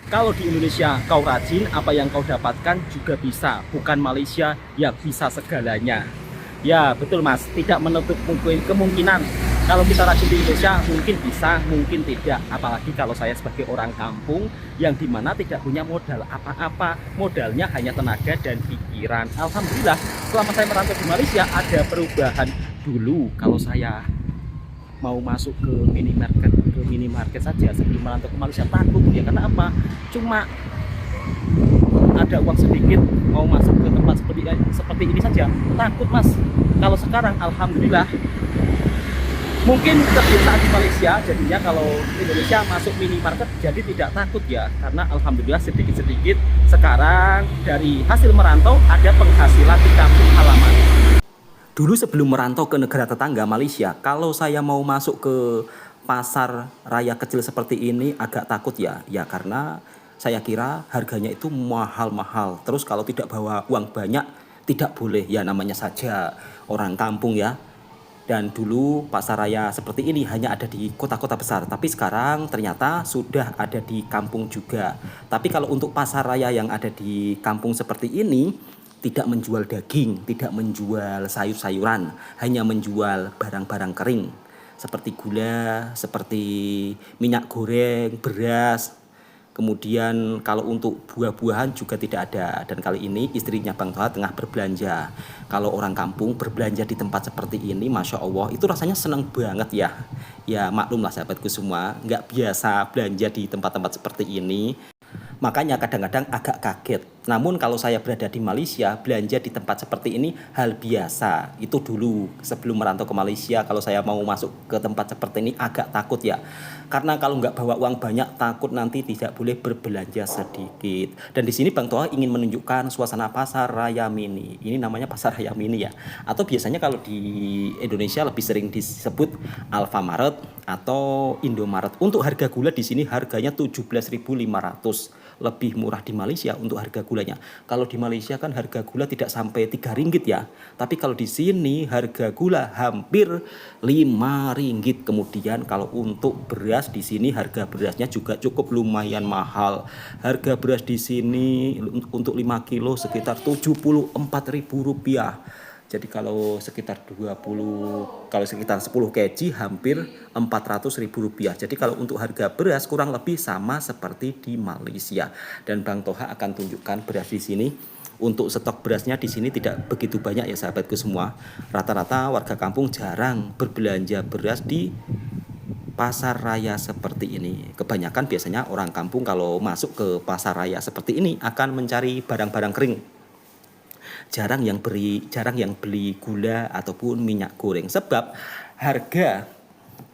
Kalau di Indonesia kau rajin, apa yang kau dapatkan juga bisa. Bukan Malaysia yang bisa segalanya. Ya, betul Mas. Tidak menutup kemungkinan. Kalau kita rajin di Indonesia, mungkin bisa, mungkin tidak. Apalagi kalau saya sebagai orang kampung yang dimana tidak punya modal apa-apa. Modalnya hanya tenaga dan pikiran. Alhamdulillah, selama saya merantau di Malaysia, ada perubahan. Dulu, kalau saya mau masuk ke minimarket saja sebelum merantau ke Malaysia takut ya, karena apa, cuma ada uang sedikit mau masuk ke tempat seperti ini saja takut Mas. Kalau sekarang alhamdulillah mungkin kebiasaan di Malaysia, jadinya kalau Indonesia masuk minimarket jadi tidak takut ya, karena alhamdulillah sedikit-sedikit sekarang dari hasil merantau ada penghasilan di kampung halaman. Dulu sebelum merantau ke negara tetangga Malaysia, kalau saya mau masuk ke pasar raya kecil seperti ini agak takut ya. Ya karena saya kira harganya itu mahal-mahal. Terus kalau tidak bawa uang banyak tidak boleh. Ya namanya saja orang kampung ya. Dan dulu pasar raya seperti ini hanya ada di kota-kota besar. Tapi sekarang ternyata sudah ada di kampung juga. Tapi kalau untuk pasar raya yang ada di kampung seperti ini, tidak menjual daging, tidak menjual sayur-sayuran, hanya menjual barang-barang kering seperti gula, seperti minyak goreng, beras. Kemudian kalau untuk buah-buahan juga tidak ada. Dan kali ini istrinya Bang Toha tengah berbelanja. Kalau orang kampung berbelanja di tempat seperti ini, Masya Allah, itu rasanya senang banget ya. Ya maklumlah sahabatku semua, nggak biasa belanja di tempat-tempat seperti ini. Makanya kadang-kadang agak kaget. Namun kalau saya berada di Malaysia, belanja di tempat seperti ini hal biasa. Itu dulu sebelum merantau ke Malaysia, kalau saya mau masuk ke tempat seperti ini agak takut ya. Karena kalau nggak bawa uang banyak, takut nanti tidak boleh berbelanja sedikit. Dan di sini Bang Toha ingin menunjukkan suasana pasar raya mini. Ini namanya pasar raya mini ya. Atau biasanya kalau di Indonesia lebih sering disebut Alfamaret atau Indomaret. Untuk harga gula di sini harganya 17.500, lebih murah di Malaysia untuk harga gulanya. Kalau di Malaysia kan harga gula tidak sampai 3 ringgit ya. Tapi kalau di sini harga gula hampir 5 ringgit. Kemudian kalau untuk beras di sini harga berasnya juga cukup lumayan mahal. Harga beras di sini untuk 5 kilo sekitar Rp74.000. Jadi kalau sekitar 20, kalau sekitar 10 kg hampir Rp400.000. Jadi kalau untuk harga beras kurang lebih sama seperti di Malaysia. Dan Bang Toha akan tunjukkan beras di sini. Untuk stok berasnya di sini tidak begitu banyak ya sahabatku semua. Rata-rata warga kampung jarang berbelanja beras di pasar raya seperti ini. Kebanyakan biasanya orang kampung kalau masuk ke pasar raya seperti ini akan mencari barang-barang kering. Jarang yang beli gula ataupun minyak goreng, sebab harga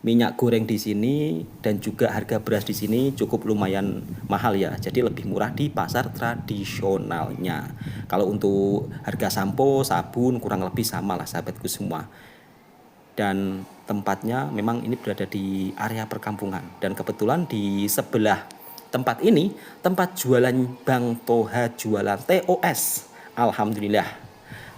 minyak goreng di sini dan juga harga beras di sini cukup lumayan mahal ya. Jadi lebih murah di pasar tradisionalnya. Kalau untuk harga sampo, sabun kurang lebih sama lah sahabatku semua. Dan tempatnya memang ini berada di area perkampungan. Dan kebetulan di sebelah tempat ini tempat jualan Bang Toha, jualan TOS. Alhamdulillah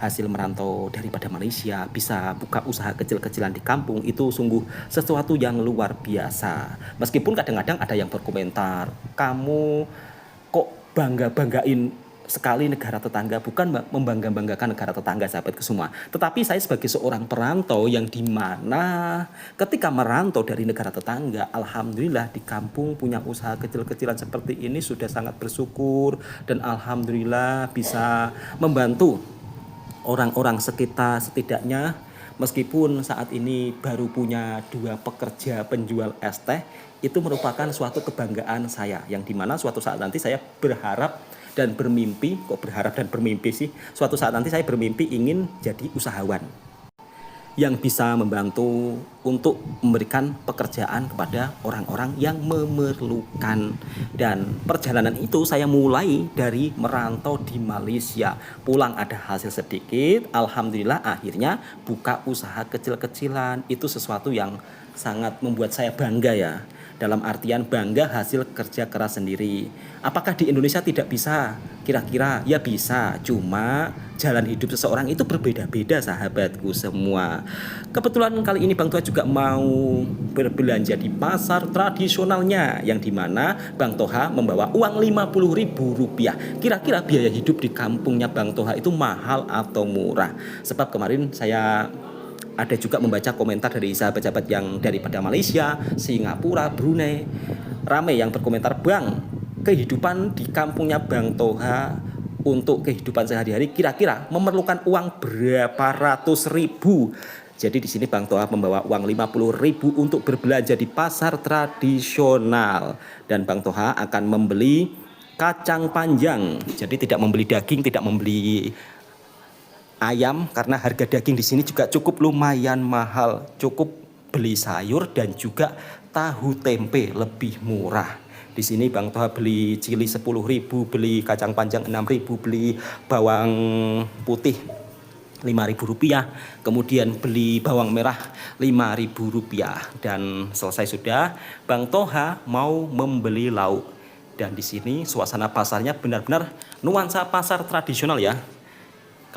hasil merantau daripada Malaysia bisa buka usaha kecil-kecilan di kampung itu sungguh sesuatu yang luar biasa. Meskipun kadang-kadang ada yang berkomentar, kamu kok bangga-banggain sekali negara tetangga, bukan membangga-banggakan negara tetangga sahabatku semua. Tetapi saya sebagai seorang perantau yang dimana ketika merantau dari negara tetangga, alhamdulillah di kampung punya usaha kecil-kecilan seperti ini sudah sangat bersyukur. Dan alhamdulillah bisa membantu orang-orang sekitar setidaknya. Meskipun saat ini baru punya 2 pekerja penjual es teh, itu merupakan suatu kebanggaan saya. Yang dimana suatu saat nanti saya berharap dan bermimpi, kok berharap dan bermimpi sih, suatu saat nanti saya bermimpi ingin jadi usahawan yang bisa membantu untuk memberikan pekerjaan kepada orang-orang yang memerlukan. Dan perjalanan itu saya mulai dari merantau di Malaysia. Pulang ada hasil sedikit, alhamdulillah akhirnya buka usaha kecil-kecilan. Itu sesuatu yang sangat membuat saya bangga ya. dalam artian bangga hasil kerja keras sendiri. Apakah di Indonesia tidak bisa? Kira-kira ya bisa, cuma jalan hidup seseorang itu berbeda-beda sahabatku semua. Kebetulan kali ini Bang Toha juga mau berbelanja di pasar tradisionalnya, yang dimana Bang Toha membawa uang Rp50.000. Kira-kira biaya hidup di kampungnya Bang Toha itu mahal atau murah? Sebab kemarin saya ada juga membaca komentar dari sahabat-sahabat yang daripada Malaysia, Singapura, Brunei. Ramai yang berkomentar, Bang, kehidupan di kampungnya Bang Toha untuk kehidupan sehari-hari kira-kira memerlukan uang berapa ratus ribu. Jadi di sini Bang Toha membawa uang 50.000 untuk berbelanja di pasar tradisional, dan Bang Toha akan membeli kacang panjang. Jadi tidak membeli daging, tidak membeli ayam, karena harga daging di sini juga cukup lumayan mahal. Cukup beli sayur dan juga tahu tempe lebih murah. Di sini Bang Toha beli cili 10.000, beli kacang panjang 6.000, beli bawang putih Rp5.000, kemudian beli bawang merah Rp5.000, dan selesai sudah Bang Toha mau membeli lauk. Dan di sini suasana pasarnya benar-benar nuansa pasar tradisional ya.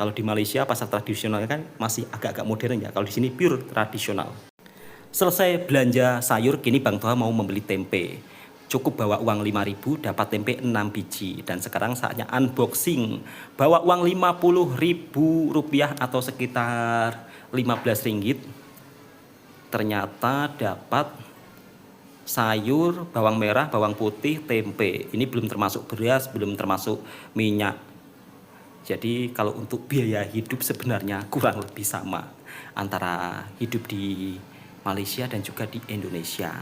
Kalau di Malaysia pasar tradisional kan masih agak-agak modern ya. Kalau di sini pure tradisional. Selesai belanja sayur, kini Bang Toha mau membeli tempe. Cukup bawa uang 5.000 dapat tempe 6 biji. Dan sekarang saatnya unboxing. Bawa uang Rp50.000 atau sekitar Rp15. Ternyata dapat sayur, bawang merah, bawang putih, tempe. Ini belum termasuk beras, belum termasuk minyak. Jadi kalau untuk biaya hidup sebenarnya kurang lebih sama antara hidup di Malaysia dan juga di Indonesia.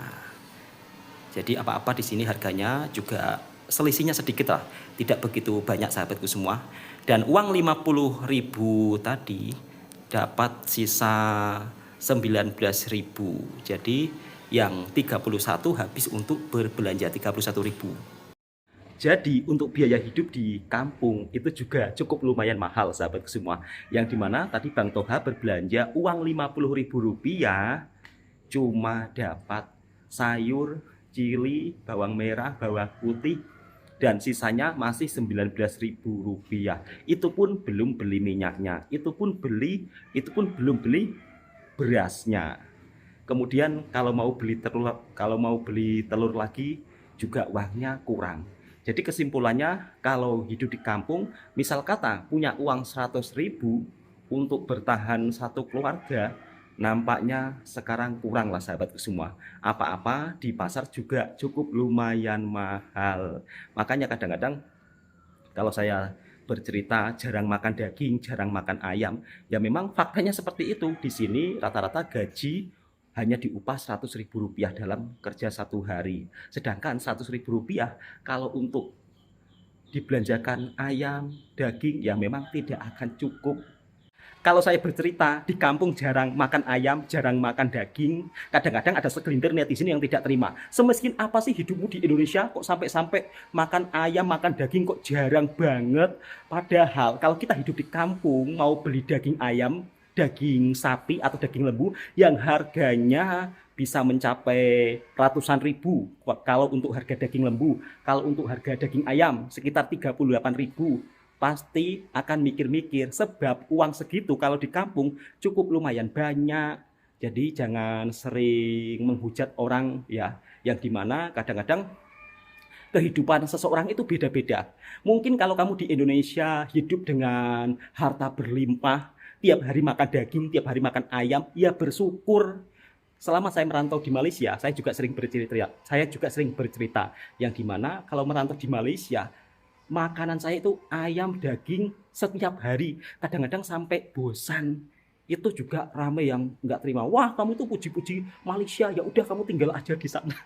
Jadi apa-apa di sini harganya juga selisihnya sedikit lah, tidak begitu banyak sahabatku semua. Dan uang 50.000 tadi dapat sisa 19.000. Jadi yang 31 habis untuk berbelanja 31.000. Jadi untuk biaya hidup di kampung itu juga cukup lumayan mahal sahabatku semua. Yang dimana tadi Bang Toha berbelanja uang Rp50.000 cuma dapat sayur, cili, bawang merah, bawang putih, dan sisanya masih Rp19.000. Itu pun belum beli minyaknya, itu pun belum beli berasnya. Kemudian kalau mau beli telur lagi juga uangnya kurang. Jadi kesimpulannya, kalau hidup di kampung, misal kata punya uang 100.000 untuk bertahan satu keluarga, nampaknya sekarang kurang lah sahabatku semua. Apa-apa di pasar juga cukup lumayan mahal. Makanya kadang-kadang kalau saya bercerita jarang makan daging, jarang makan ayam, ya memang faktanya seperti itu. Di sini rata-rata gaji hanya diupah Rp100.000 dalam kerja satu hari. Sedangkan Rp100.000 kalau untuk dibelanjakan ayam, daging, ya memang tidak akan cukup. Kalau saya bercerita, di kampung jarang makan ayam, jarang makan daging, kadang-kadang ada segelintir netizen yang tidak terima. Semiskin apa sih hidupmu di Indonesia, kok sampai-sampai makan ayam, makan daging kok jarang banget. Padahal kalau kita hidup di kampung, mau beli daging ayam, daging sapi atau daging lembu yang harganya bisa mencapai ratusan ribu kalau untuk harga daging lembu. Kalau untuk harga daging ayam sekitar 38.000. Pasti akan mikir-mikir, sebab uang segitu kalau di kampung cukup lumayan banyak. Jadi jangan sering menghujat orang ya, yang dimana kadang-kadang kehidupan seseorang itu beda-beda. Mungkin kalau kamu di Indonesia hidup dengan harta berlimpah, tiap hari makan daging, tiap hari makan ayam, ya bersyukur. Selama saya merantau di Malaysia, saya juga sering bercerita yang dimana kalau merantau di Malaysia, makanan saya itu ayam, daging setiap hari. Kadang-kadang sampai bosan. Itu juga ramai yang nggak terima. Wah, kamu itu puji-puji Malaysia, ya udah kamu tinggal aja di sana.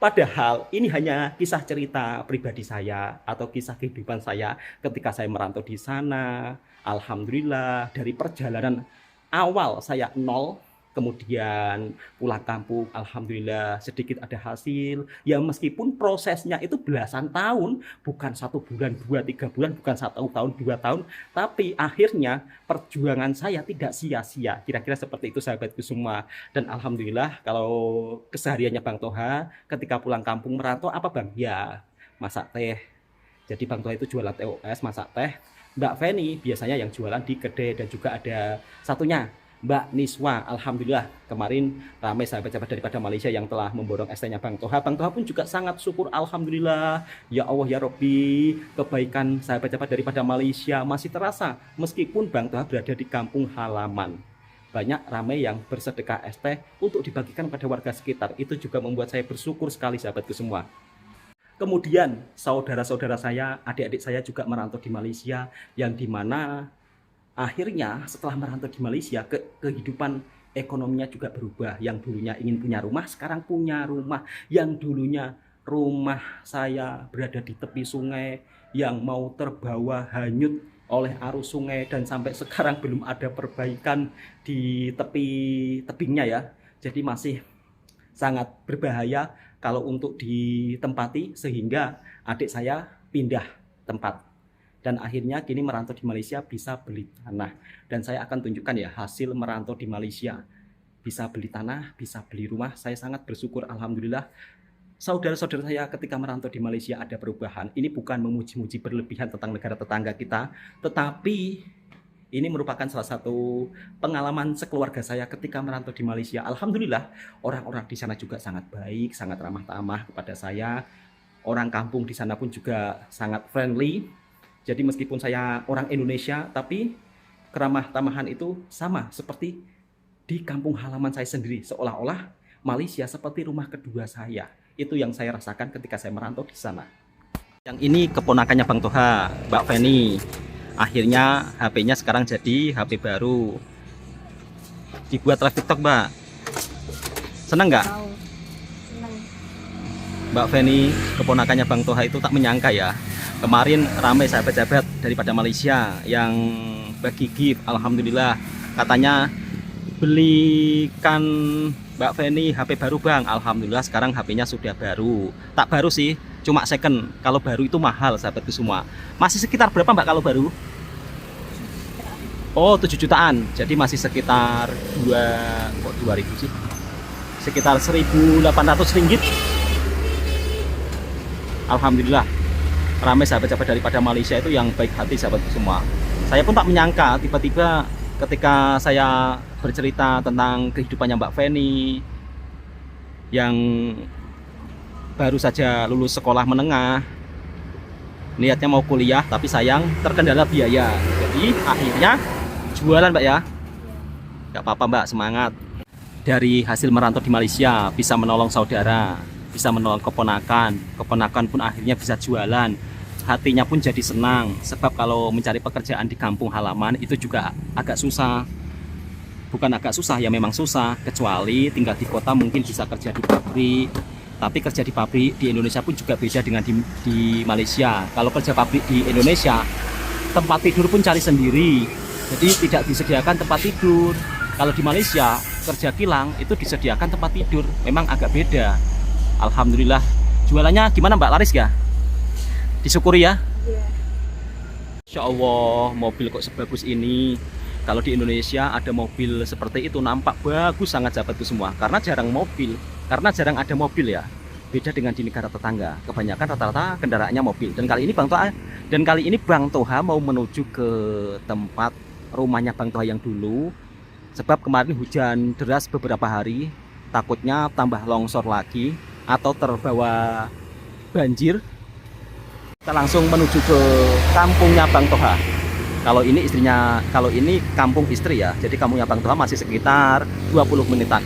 Padahal ini hanya kisah cerita pribadi saya atau kisah kehidupan saya ketika saya merantau di sana. Alhamdulillah dari perjalanan awal saya nol kemudian pulang kampung alhamdulillah sedikit ada hasil ya, meskipun prosesnya itu belasan tahun, bukan 1 bulan 2 3 bulan, bukan 1 tahun 2 tahun, tapi akhirnya perjuangan saya tidak sia-sia, kira-kira seperti itu sahabatku semua. Dan alhamdulillah kalau kesehariannya Bang Toha ketika pulang kampung merantau apa Bang? Ya masak teh. Jadi Bang Toha itu jualan TOS, masak teh. Mbak Feni biasanya yang jualan di kedai, dan juga ada satunya Mbak Niswa. Alhamdulillah kemarin ramai sahabat-sahabat daripada Malaysia yang telah memborong ST-nya Bang Toha. Bang Toha pun juga sangat syukur, alhamdulillah. Ya Allah ya Robbi, kebaikan sahabat-sahabat daripada Malaysia masih terasa meskipun Bang Toha berada di kampung halaman. Banyak ramai yang bersedekah ST untuk dibagikan pada warga sekitar. Itu juga membuat saya bersyukur sekali sahabatku semua. Kemudian saudara-saudara saya, adik-adik saya juga merantau di Malaysia, yang dimana akhirnya setelah merantau di Malaysia kehidupan ekonominya juga berubah. Yang dulunya ingin punya rumah sekarang punya rumah. Yang dulunya rumah saya berada di tepi sungai yang mau terbawa hanyut oleh arus sungai, dan sampai sekarang belum ada perbaikan di tepi tebingnya ya. Jadi masih sangat berbahaya kalau untuk ditempati, sehingga adik saya pindah tempat dan akhirnya kini merantau di Malaysia bisa beli tanah. Dan saya akan tunjukkan ya hasil merantau di Malaysia, bisa beli tanah, bisa beli rumah. Saya sangat bersyukur alhamdulillah. Saudara-saudara saya ketika merantau di Malaysia ada perubahan. Ini bukan memuji-muji berlebihan tentang negara tetangga kita, tetapi ini merupakan salah satu pengalaman sekeluarga saya ketika merantau di Malaysia. Alhamdulillah, orang-orang di sana juga sangat baik, sangat ramah tamah kepada saya. Orang kampung di sana pun juga sangat friendly. Jadi meskipun saya orang Indonesia, tapi keramah tamahan itu sama seperti di kampung halaman saya sendiri. Seolah-olah Malaysia seperti rumah kedua saya. Itu yang saya rasakan ketika saya merantau di sana. Yang ini keponakannya Bang Toha, Mbak Feni. Akhirnya HP-nya sekarang jadi HP baru. Dibuat live TikTok, Mbak. Senang nggak? Senang. Mbak Feni, keponakannya Bang Toha itu tak menyangka ya. Kemarin ramai sahabat-sahabat daripada Malaysia yang bagi gift. Alhamdulillah. Katanya belikan Mbak Feni HP baru Bang. Alhamdulillah sekarang HP-nya sudah baru. Tak baru sih, cuma second. Kalau baru itu mahal sahabatku semua. Masih sekitar berapa Mbak kalau baru? Oh 7 jutaan. Jadi masih sekitar 2.000 sih. Sekitar 1.800 ringgit. Alhamdulillah ramai sahabat-sahabat daripada Malaysia itu yang baik hati sahabatku semua. Saya pun tak menyangka tiba-tiba ketika saya bercerita tentang kehidupannya Mbak Feni yang baru saja lulus sekolah menengah, niatnya mau kuliah tapi sayang terkendala biaya, jadi akhirnya jualan Mbak ya. Gak apa-apa Mbak, semangat. Dari hasil merantau di Malaysia bisa menolong saudara, bisa menolong keponakan, keponakan pun akhirnya bisa jualan. Hatinya pun jadi senang, sebab kalau mencari pekerjaan di kampung halaman itu juga agak susah. Bukan agak susah, ya memang susah, kecuali tinggal di kota mungkin bisa kerja di pabrik. Tapi kerja di pabrik di Indonesia pun juga beda dengan di Malaysia. Kalau kerja pabrik di Indonesia, tempat tidur pun cari sendiri, jadi tidak disediakan tempat tidur. Kalau di Malaysia, kerja kilang itu disediakan tempat tidur, memang agak beda. Alhamdulillah. Jualannya gimana Mbak, laris ya? Disyukuri ya. Iya. Insya Allah mobil kok sebagus ini. Kalau di Indonesia ada mobil seperti itu nampak bagus sangat sahabatku semua. Karena jarang ada mobil ya. Beda dengan di negara tetangga. Kebanyakan rata-rata kendaraannya mobil. Dan kali ini Bang Toha mau menuju ke tempat rumahnya Bang Toha yang dulu. Sebab kemarin hujan deras beberapa hari. Takutnya tambah longsor lagi atau terbawa banjir. Kita langsung menuju ke kampungnya Bang Toha. Kalau ini istrinya, kalau ini kampung istri ya. Jadi kampungnya Bang Toha masih sekitar 20 menitan.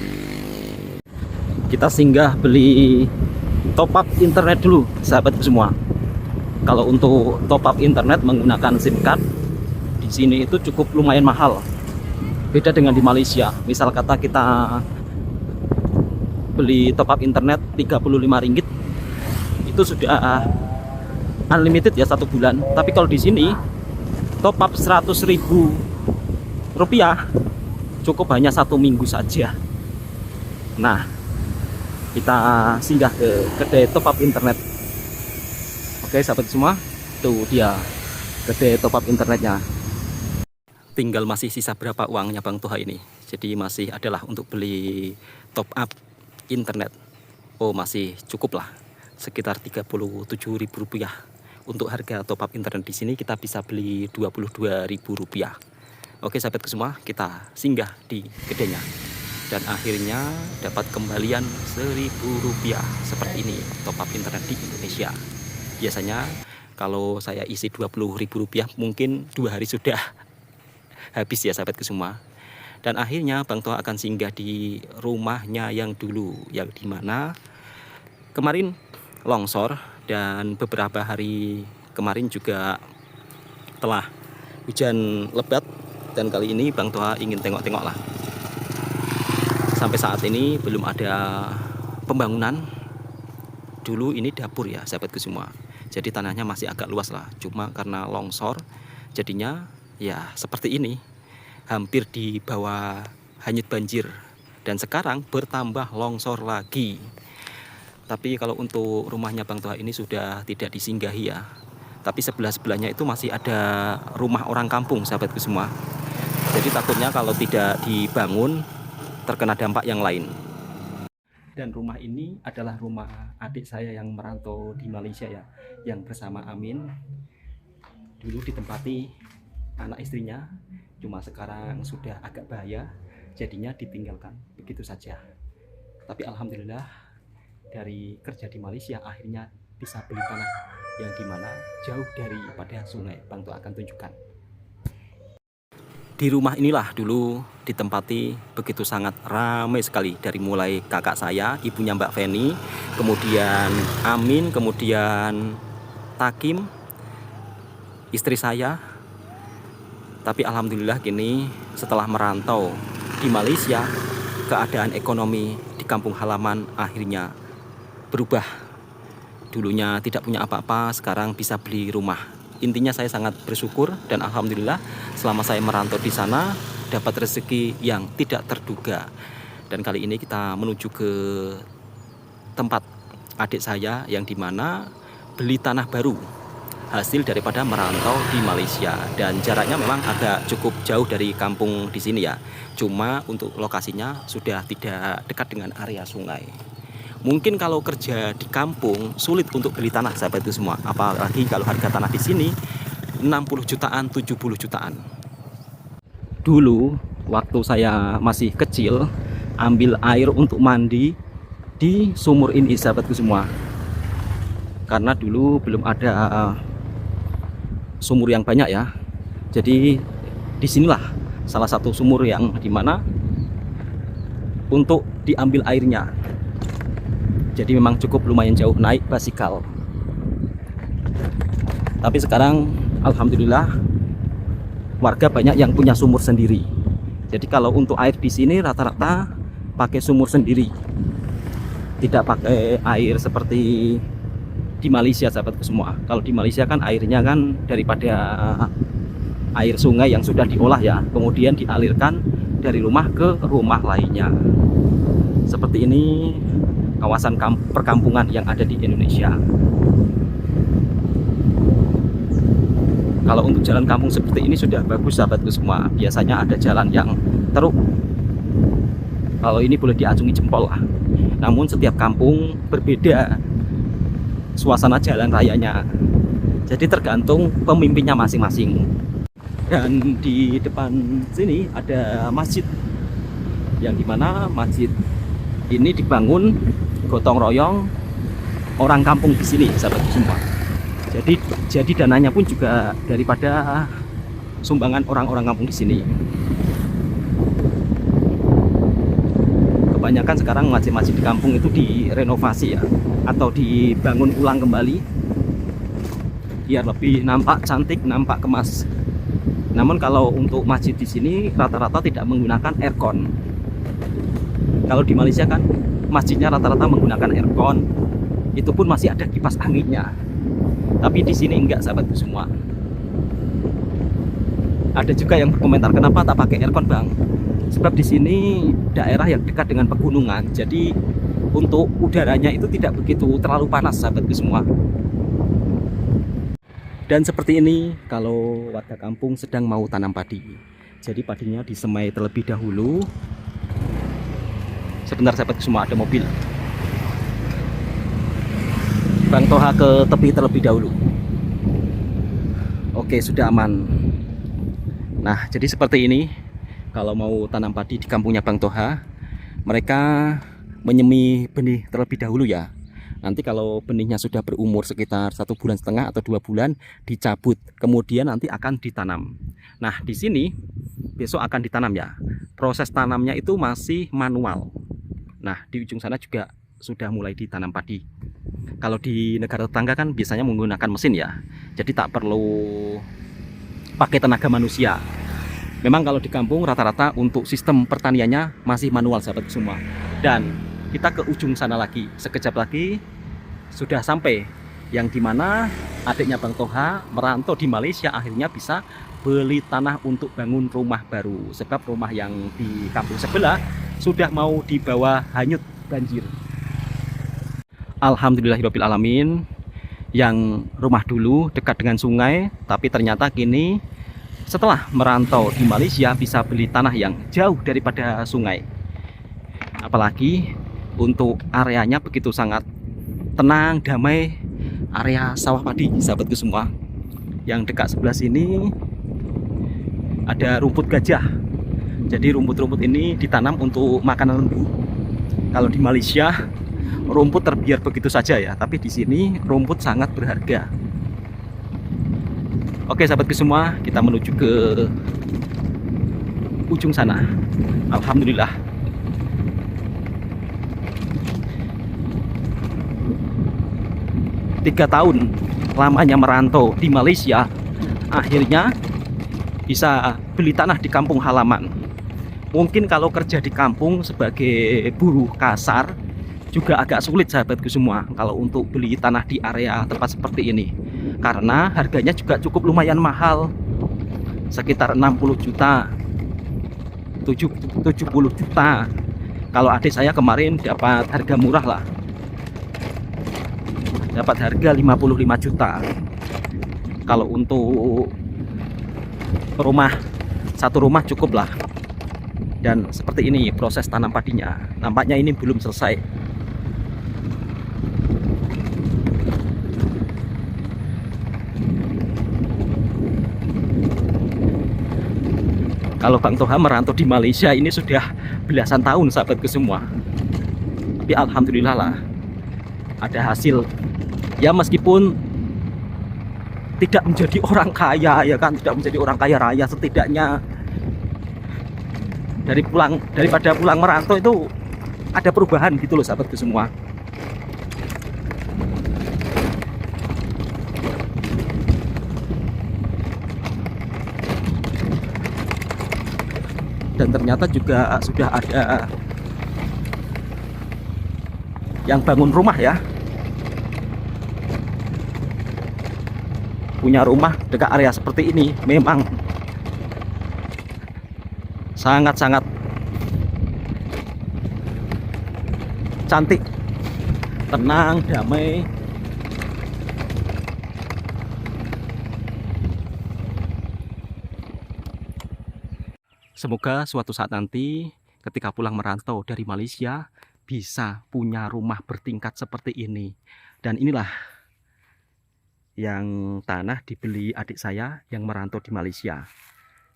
Kita singgah beli top up internet dulu, sahabatku semua. Kalau untuk top up internet menggunakan SIM card di sini itu cukup lumayan mahal. Beda dengan di Malaysia. Misal kata kita beli top up internet 35 ringgit itu sudah unlimited ya 1 bulan. Tapi kalau di sini top up 100.000 rupiah cukup hanya 1 minggu saja. Nah, kita singgah ke kedai top up internet. Oke sahabat semua, tuh dia kedai top up internetnya. Tinggal masih sisa berapa uangnya Bang Toha ini. Jadi masih adalah untuk beli top up internet. Oh masih cukup lah, sekitar Rp37.000. Untuk harga top up internet di sini kita bisa beli Rp22.000. Oke sahabat semua, kita singgah di kedainya. Dan akhirnya dapat kembalian Rp1.000 seperti ini top up internet di Indonesia. Biasanya kalau saya isi Rp20.000 mungkin 2 hari sudah habis ya sahabat semua. Dan akhirnya Bang Toha akan singgah di rumahnya yang dulu, yang dimana kemarin longsor dan beberapa hari kemarin juga telah hujan lebat. Dan kali ini Bang Toha ingin tengok-tengok lah. Sampai saat ini belum ada pembangunan. Dulu ini dapur ya sahabatku semua. Jadi tanahnya masih agak luas lah. Cuma karena longsor jadinya ya seperti ini. Hampir di bawah hanyut banjir. Dan sekarang bertambah longsor lagi. Tapi kalau untuk rumahnya Bang Toha ini sudah tidak disinggahi ya. Tapi sebelah-sebelahnya itu masih ada rumah orang kampung sahabatku semua. Jadi takutnya kalau tidak dibangun terkena dampak yang lain. Dan rumah ini adalah rumah adik saya yang merantau di Malaysia ya, yang bersama Amin. Dulu ditempati anak istrinya, cuma sekarang sudah agak bahaya, jadinya ditinggalkan begitu saja. Tapi alhamdulillah dari kerja di Malaysia akhirnya bisa beli tanah yang dimana jauh daripada sungai. Bang Toha akan tunjukkan. Di rumah inilah dulu ditempati begitu sangat ramai sekali. Dari mulai kakak saya, ibunya Mbak Feni, kemudian Amin, kemudian Takim, istri saya. Tapi alhamdulillah kini setelah merantau di Malaysia, keadaan ekonomi di kampung halaman akhirnya berubah. Dulunya tidak punya apa-apa, sekarang bisa beli rumah. Intinya saya sangat bersyukur dan alhamdulillah selama saya merantau di sana dapat rezeki yang tidak terduga. Dan kali ini kita menuju ke tempat adik saya yang dimana beli tanah baru hasil daripada merantau di Malaysia. Dan jaraknya memang agak cukup jauh dari kampung di sini ya. Cuma untuk lokasinya sudah tidak dekat dengan area sungai. Mungkin kalau kerja di kampung sulit untuk beli tanah sahabat itu semua. Apalagi kalau harga tanah di sini 60 jutaan, 70 jutaan. Dulu waktu saya masih kecil ambil air untuk mandi di sumur ini sahabatku semua. Karena dulu belum ada sumur yang banyak ya. Jadi disinilah salah satu sumur yang dimana untuk diambil airnya. Jadi memang cukup lumayan jauh naik basikal. Tapi sekarang alhamdulillah warga banyak yang punya sumur sendiri. Jadi kalau untuk air di sini rata-rata pakai sumur sendiri. Tidak pakai air seperti di Malaysia sahabatku semua. Kalau di Malaysia kan airnya kan daripada air sungai yang sudah diolah ya, kemudian dialirkan dari rumah ke rumah lainnya. Seperti ini kawasan perkampungan yang ada di Indonesia. Kalau untuk jalan kampung seperti ini sudah bagus sahabatku semua. Biasanya ada jalan yang teruk. Kalau ini boleh diacungi jempol lah. Namun setiap kampung berbeda suasana jalan rayanya. Jadi tergantung pemimpinnya masing-masing. Dan di depan sini ada masjid, yang dimana masjid ini dibangun gotong royong orang kampung di sini sahabat semua. Jadi dananya pun juga daripada sumbangan orang-orang kampung di sini. Kebanyakan sekarang masjid-masjid di kampung itu direnovasi ya, atau dibangun ulang kembali biar lebih nampak cantik, nampak kemas. Namun kalau untuk masjid di sini rata-rata tidak menggunakan aircon. Kalau di Malaysia kan masjidnya rata-rata menggunakan aircon, itu pun masih ada kipas anginnya. Tapi di sini enggak sahabatku semua. Ada juga yang berkomentar, kenapa tak pakai aircon bang? Sebab di sini daerah yang dekat dengan pegunungan, jadi untuk udaranya itu tidak begitu terlalu panas sahabatku semua. Dan seperti ini kalau warga kampung sedang mau tanam padi. Jadi padinya disemai terlebih dahulu. Sebentar sahabatku semua, ada mobil. Bang Toha ke tepi terlebih dahulu. Oke, sudah aman. Nah, jadi seperti ini. Kalau mau tanam padi di kampungnya Bang Toha, mereka menyemi benih terlebih dahulu ya. Nanti kalau benihnya sudah berumur sekitar 1,5 bulan atau 2 bulan, dicabut, kemudian nanti akan ditanam. Nah, di sini besok akan ditanam ya. Proses tanamnya itu masih manual. Nah, di ujung sana juga sudah mulai ditanam padi. Kalau di negara tetangga kan biasanya menggunakan mesin ya, jadi tak perlu pakai tenaga manusia. Memang kalau di kampung rata-rata untuk sistem pertaniannya masih manual sahabat semua. Dan kita ke ujung sana lagi, sekejap lagi sudah sampai yang dimana adiknya Bang Toha merantau di Malaysia akhirnya bisa beli tanah untuk bangun rumah baru. Sebab rumah yang di kampung sebelah sudah mau dibawa hanyut banjir. Alhamdulillahirabbil alamin. Yang rumah dulu dekat dengan sungai, tapi ternyata kini setelah merantau di Malaysia bisa beli tanah yang jauh daripada sungai. Apalagi untuk areanya begitu sangat tenang, damai, area sawah padi sahabatku semua. Yang dekat sebelah sini ada rumput gajah. Jadi rumput-rumput ini ditanam untuk makanan lembu. Kalau di Malaysia rumput terbiar begitu saja ya, tapi di sini rumput sangat berharga. Oke sahabatku semua, kita menuju ke ujung sana. Alhamdulillah. Tiga tahun lamanya merantau di Malaysia, akhirnya bisa beli tanah di kampung halaman. Mungkin kalau kerja di kampung sebagai buruh kasar juga agak sulit sahabatku semua kalau untuk beli tanah di area tempat seperti ini, karena harganya juga cukup lumayan mahal, sekitar 60 juta 70 juta. Kalau adik saya kemarin dapat harga murah lah, dapat harga 55 juta. Kalau untuk rumah, satu rumah cukup lah. Dan seperti ini proses tanam padinya, nampaknya ini belum selesai. Kalau Bang Toha merantau di Malaysia ini sudah belasan tahun sahabatku semua. Tapi alhamdulillah lah ada hasil. Ya meskipun tidak menjadi orang kaya ya kan, tidak menjadi orang kaya raya, setidaknya daripada pulang merantau itu ada perubahan gitu loh sahabatku semua. Dan ternyata juga sudah ada yang bangun rumah ya, punya rumah dekat area seperti ini. Memang sangat-sangat cantik, tenang, damai. Semoga suatu saat nanti ketika pulang merantau dari Malaysia bisa punya rumah bertingkat seperti ini. Dan inilah yang tanah dibeli adik saya yang merantau di Malaysia.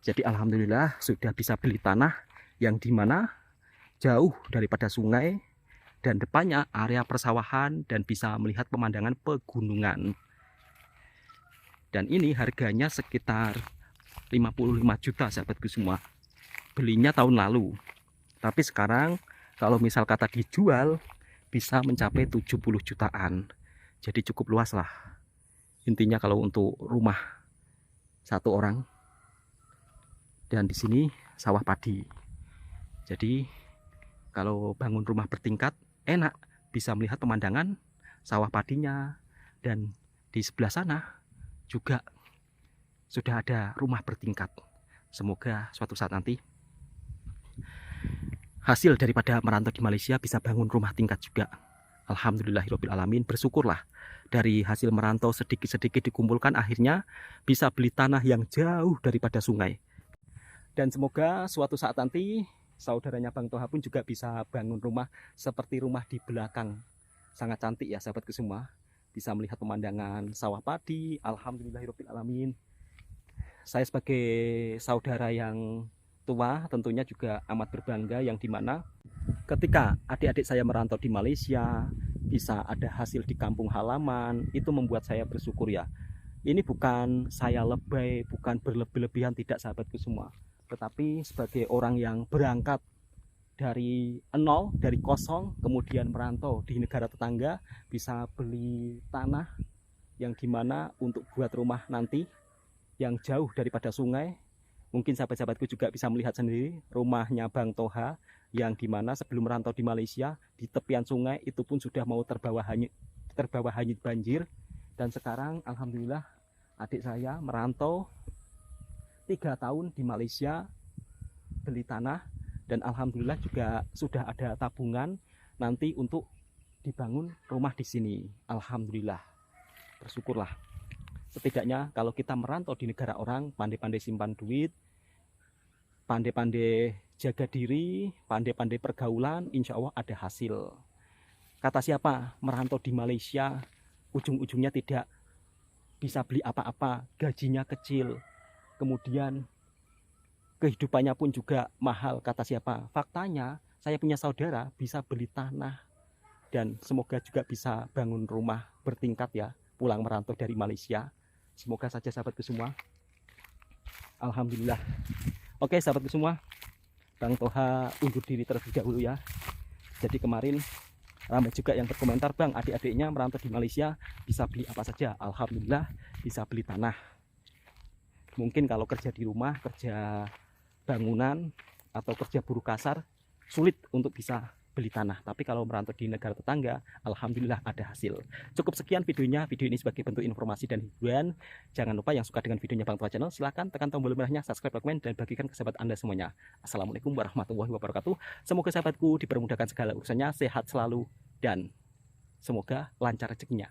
Jadi alhamdulillah sudah bisa beli tanah yang dimana jauh daripada sungai dan depannya area persawahan dan bisa melihat pemandangan pegunungan. Dan ini harganya sekitar 55 juta sahabatku semua. Belinya tahun lalu, tapi sekarang kalau misal kata dijual bisa mencapai 70 jutaan. Jadi cukup luas lah intinya kalau untuk rumah satu orang. Dan di sini sawah padi, jadi kalau bangun rumah bertingkat enak, bisa melihat pemandangan sawah padinya. Dan di sebelah sana juga sudah ada rumah bertingkat. Semoga suatu saat nanti hasil daripada merantau di Malaysia bisa bangun rumah tingkat juga. Alhamdulillahirabbil alamin, bersyukurlah dari hasil merantau sedikit-sedikit dikumpulkan akhirnya bisa beli tanah yang jauh daripada sungai. Dan semoga suatu saat nanti saudaranya Bang Toha pun juga bisa bangun rumah seperti rumah di belakang. Sangat cantik ya sahabatku semua. Bisa melihat pemandangan sawah padi. Alhamdulillahirabbil alamin. Saya sebagai saudara yang tua tentunya juga amat berbangga, yang dimana ketika adik-adik saya merantau di Malaysia bisa ada hasil di kampung halaman, itu membuat saya bersyukur ya. Ini bukan saya lebay, bukan berlebih-lebihan, tidak sahabatku semua, tetapi sebagai orang yang berangkat dari nol, dari kosong, kemudian merantau di negara tetangga, bisa beli tanah yang dimana untuk buat rumah nanti yang jauh daripada sungai. Mungkin sahabat-sahabatku juga bisa melihat sendiri rumahnya Bang Toha, yang dimana sebelum merantau di Malaysia di tepian sungai itu pun sudah mau terbawa hanyut banjir. Dan sekarang alhamdulillah adik saya merantau 3 tahun di Malaysia, beli tanah, dan alhamdulillah juga sudah ada tabungan nanti untuk dibangun rumah di sini. Alhamdulillah, bersyukurlah. Setidaknya kalau kita merantau di negara orang, pandai-pandai simpan duit, pandai-pandai jaga diri, pandai-pandai pergaulan, insya Allah ada hasil. Kata siapa? Merantau di Malaysia ujung-ujungnya tidak bisa beli apa-apa, gajinya kecil, kemudian kehidupannya pun juga mahal. Kata siapa? Faktanya saya punya saudara bisa beli tanah, dan semoga juga bisa bangun rumah bertingkat ya, pulang merantau dari Malaysia. Semoga saja sahabatku semua. Alhamdulillah. Oke sahabatku semua, Bang Toha undur diri terlebih dahulu ya. Jadi kemarin ramai juga yang berkomentar, Bang, adik-adiknya merantau di Malaysia bisa beli apa saja. Alhamdulillah bisa beli tanah. Mungkin kalau kerja di rumah, kerja bangunan atau kerja buruh kasar sulit untuk bisa beli tanah, tapi kalau merantau di negara tetangga alhamdulillah ada hasil. Cukup sekian videonya. Video ini sebagai bentuk informasi dan hiburan. Jangan lupa yang suka dengan videonya Bang Toha Channel silahkan tekan tombol merahnya, subscribe, komen, dan bagikan ke sahabat Anda semuanya. Assalamualaikum warahmatullahi wabarakatuh. Semoga sahabatku dipermudahkan segala urusannya, sehat selalu, dan semoga lancar rezekinya.